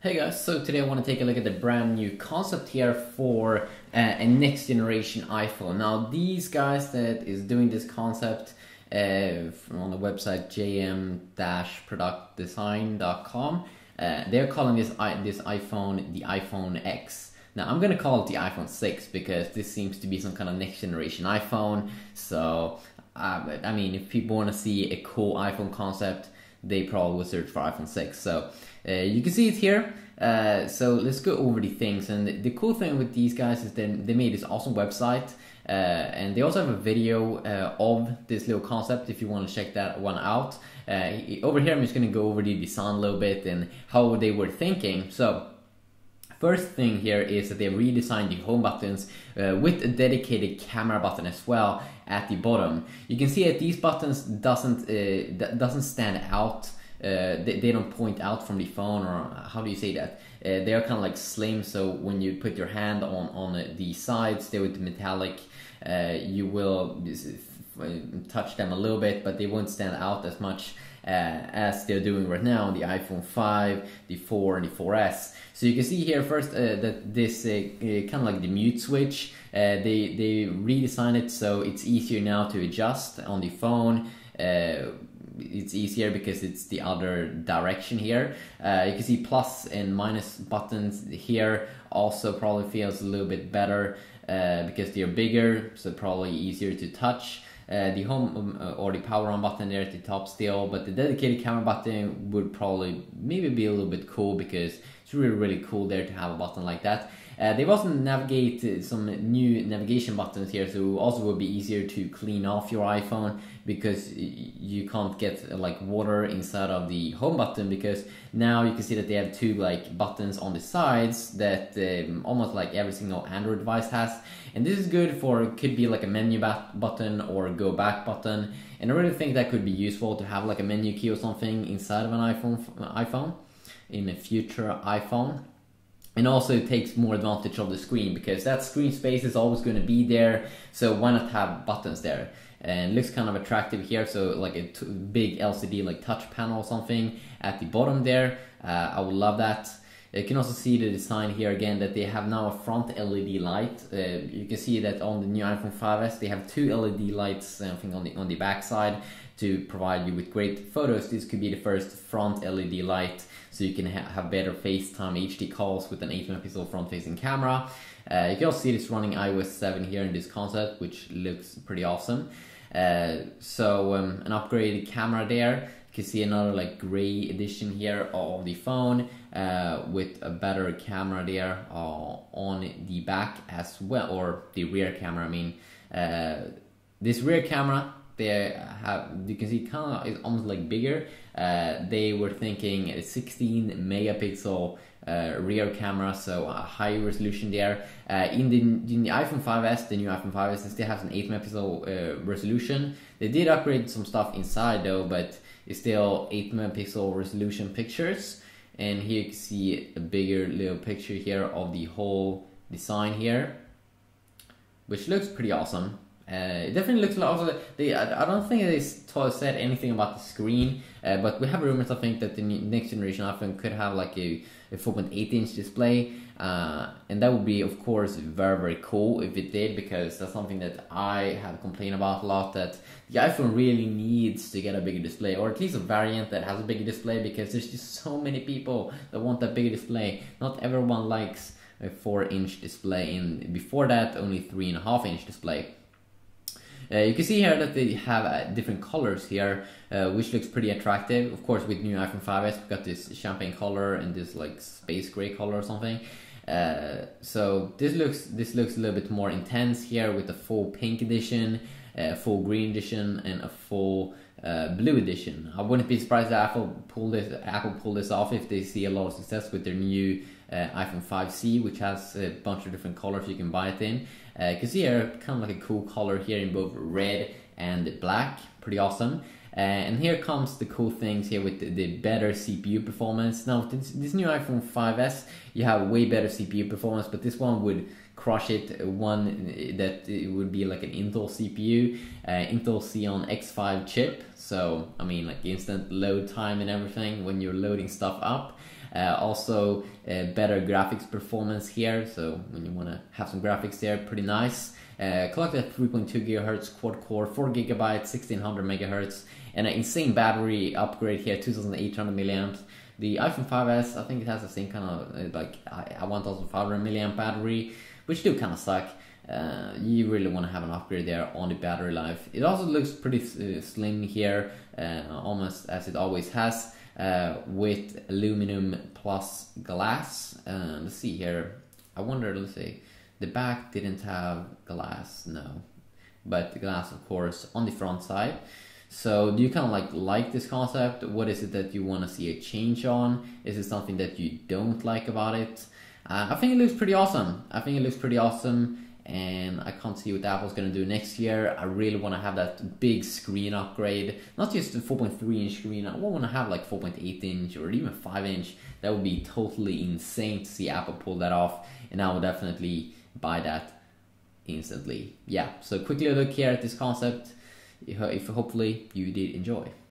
Hey guys, so today I want to take a look at the brand new concept here for a next generation iPhone. Now these guys that is doing this concept on the website jm-productdesign.com, they're calling this iPhone the iPhone X. Now I'm gonna call it the iPhone 6 because this seems to be some kind of next generation iPhone. So I mean, if people want to see a cool iPhone concept, they probably will search for iPhone 6. So you can see it here. So let's go over the things. And the cool thing with these guys is that they made this awesome website. And they also have a video of this little concept if you want to check that one out. Over here I'm just going to go over the design a little bit and how they were thinking. So first thing here is that they redesigned the home buttons with a dedicated camera button as well at the bottom. You can see that these buttons doesn't stand out. They don't point out from the phone, or how do you say that? They are kind of like slim, so when you put your hand on the sides there with the metallic, you will touch them a little bit, but they won't stand out as much as they're doing right now on the iPhone 5, the 4 and the 4S. So you can see here first that this kind of like the mute switch, they redesigned it so it's easier now to adjust on the phone. It's easier because it's the other direction here. You can see plus and minus buttons here. Also probably feels a little bit better because they're bigger, so probably easier to touch. The home or the power on button there at the top still, but the dedicated camera button would probably maybe be a little bit cool because it's really cool there to have a button like that. They've also navigated some new navigation buttons here, so also will be easier to clean off your iPhone because you can't get like water inside of the home button, because now you can see that they have two like buttons on the sides that almost like every single Android device has. And this is good for, could be like a menu button or a go back button. And I really think that could be useful to have like a menu key or something inside of an iPhone in a future iPhone. And also it takes more advantage of the screen because that screen space is always going to be there, so why not have buttons there? And it looks kind of attractive here, so like a big LCD like touch panel or something at the bottom there. I would love that. You can also see the design here again, that they have now a front LED light. You can see that on the new iPhone 5S they have two LED lights, I think on the back side, to provide you with great photos. This could be the first front LED light, so you can have better FaceTime HD calls with an 8-megapixel front-facing camera. You can also see this running iOS 7 here in this concept, which looks pretty awesome. So an upgraded camera there. You can see another like gray edition here of the phone with a better camera there on the back as well, or the rear camera. I mean, this rear camera, they have, you can see kind of is almost like bigger. They were thinking a 16 megapixel rear camera, so a high resolution there. In the iPhone 5S, the new iPhone 5S, it still has an 8 megapixel resolution. They did upgrade some stuff inside though, but it's still 8 megapixel resolution pictures. And here you can see a bigger little picture here of the whole design here, which looks pretty awesome. It definitely looks like also, I don't think they said anything about the screen, but we have rumors, I think, that the next generation iPhone could have like a 4.8-inch display, and that would be of course very cool if it did, because that's something that I have complained about a lot, that the iPhone really needs to get a bigger display, or at least a variant that has a bigger display, because there's just so many people that want that bigger display. Not everyone likes a 4-inch display, and before that only 3.5-inch display. You can see here that they have different colors here, which looks pretty attractive. Of course, with new iPhone 5S, we've got this champagne color and this like space gray color or something. So this looks a little bit more intense here with a full pink edition, a full green edition, and a full blue edition. I wouldn't be surprised that Apple pull this off if they see a lot of success with their new iPhone 5C, which has a bunch of different colors you can buy it in. You can see here kind of like a cool color here in both red and black, pretty awesome. And here comes the cool things here with the better CPU performance. Now this new iPhone 5S, you have way better CPU performance, but this one would crush it. One that it would be like an Intel CPU, Intel Xeon X5 chip. So I mean, like instant load time and everything when you're loading stuff up. Also, better graphics performance here. So when you want to have some graphics there, pretty nice. Clocked at 3.2 GHz, quad core, 4 GB, 1600 MHz, and an insane battery upgrade here, 2800 milliamps. The iPhone 5s, I think it has the same kind of like a 1500 milliamp battery, which do kind of suck. You really want to have an upgrade there on the battery life. It also looks pretty slim here, almost as it always has, with aluminum plus glass. Let's see here. I wonder, let's see. The back didn't have glass, no. But the glass, of course, on the front side. So do you kind of like this concept? What is it that you want to see a change on? Is it something that you don't like about it? I think it looks pretty awesome. And I can't see what Apple's going to do next year. I really want to have that big screen upgrade. Not just the 4.3 inch screen. I want to have like 4.8 inch or even 5 inch. That would be totally insane to see Apple pull that off. And I would definitely buy that instantly. Yeah, so quickly look here at this concept. If hopefully you did enjoy.